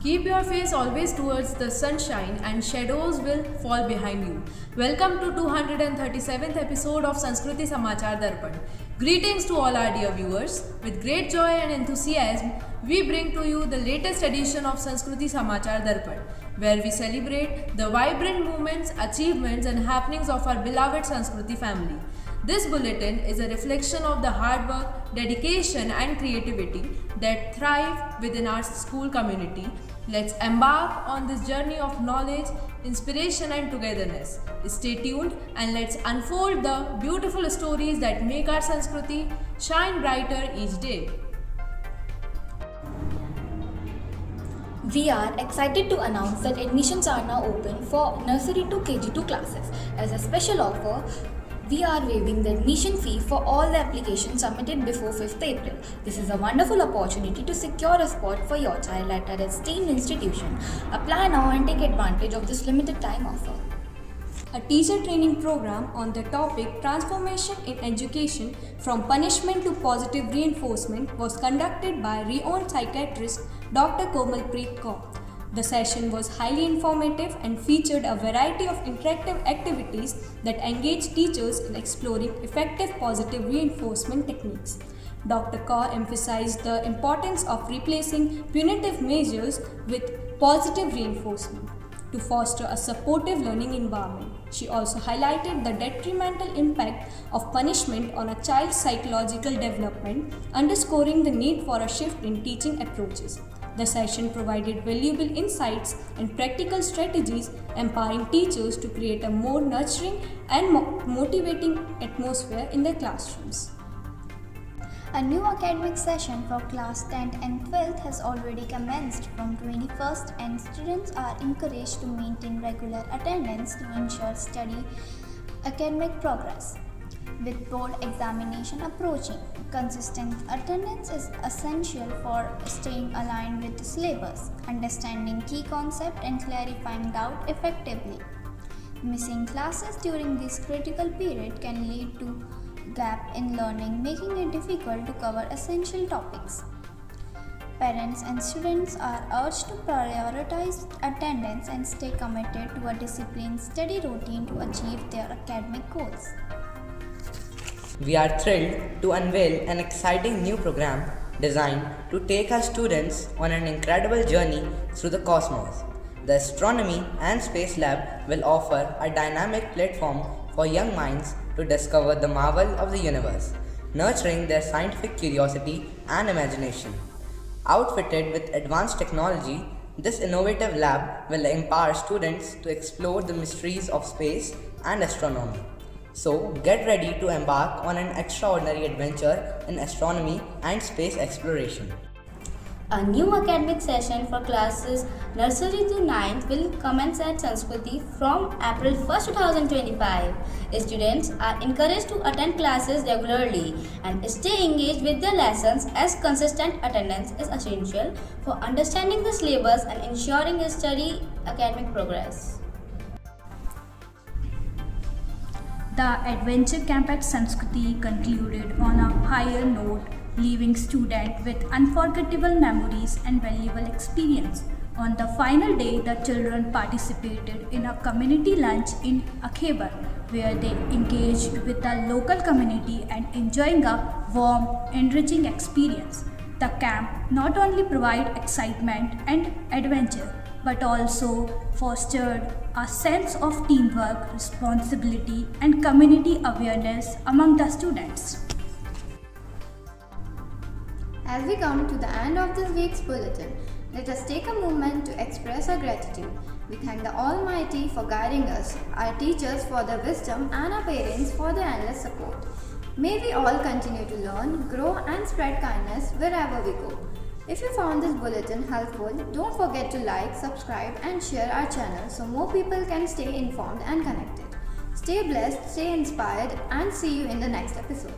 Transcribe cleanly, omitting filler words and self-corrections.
Keep your face always towards the sunshine and shadows will fall behind you. Welcome to 237th episode of Sanskriti Samachar Darpan. Greetings to all our dear viewers. With great joy and enthusiasm, we bring to you the latest edition of Sanskriti Samachar Darpan, where we celebrate the vibrant movements, achievements and happenings of our beloved Sanskriti family. This bulletin is a reflection of the hard work, dedication and creativity that thrive within our school community. Let's embark on this journey of knowledge, inspiration and togetherness. Stay tuned and let's unfold the beautiful stories that make our Sanskriti shine brighter each day. We are excited to announce that admissions are now open for nursery to KG2 classes. As a special offer, we are waiving the admission fee for all the applications submitted before 5th April. This is a wonderful opportunity to secure a spot for your child at a esteemed institution. Apply now and take advantage of this limited time offer. A teacher training program on the topic Transformation in Education from Punishment to Positive Reinforcement was conducted by renowned psychiatrist Dr. Komalpreet Kaur. The session was highly informative and featured a variety of interactive activities that engaged teachers in exploring effective positive reinforcement techniques. Dr. Kaur emphasized the importance of replacing punitive measures with positive reinforcement to foster a supportive learning environment. She also highlighted the detrimental impact of punishment on a child's psychological development, underscoring the need for a shift in teaching approaches. The session provided valuable insights and practical strategies, empowering teachers to create a more nurturing and motivating atmosphere in their classrooms. A new academic session for class 10th and 12th has already commenced from 21st and students are encouraged to maintain regular attendance to ensure steady academic progress. With board examination approaching, consistent attendance is essential for staying aligned with the syllabus, understanding key concepts and clarifying doubt effectively. Missing classes during this critical period can lead to gap in learning, making it difficult to cover essential topics. Parents and students are urged to prioritize attendance and stay committed to a disciplined, steady routine to achieve their academic goals. We are thrilled to unveil an exciting new program designed to take our students on an incredible journey through the cosmos. The Astronomy and Space Lab will offer a dynamic platform for young minds to discover the marvel of the universe, nurturing their scientific curiosity and imagination. Outfitted with advanced technology, this innovative lab will empower students to explore the mysteries of space and astronomy. So, get ready to embark on an extraordinary adventure in astronomy and space exploration. A new academic session for classes nursery to 9th will commence at Sanskriti from April 1st, 2025. Students are encouraged to attend classes regularly and stay engaged with their lessons as consistent attendance is essential for understanding the syllabus and ensuring a steady academic progress. The adventure camp at Sanskriti concluded on a higher note, leaving students with unforgettable memories and valuable experience. On the final day, the children participated in a community lunch in Akhebar, where they engaged with the local community and enjoying a warm, enriching experience. The camp not only provided excitement and adventure, but also fostered a sense of teamwork, responsibility, and community awareness among the students. As we come to the end of this week's bulletin, let us take a moment to express our gratitude. We thank the Almighty for guiding us, our teachers for their wisdom, and our parents for their endless support. May we all continue to learn, grow, and spread kindness wherever we go. If you found this bulletin helpful, don't forget to like, subscribe, and share our channel so more people can stay informed and connected. Stay blessed, stay inspired, and see you in the next episode.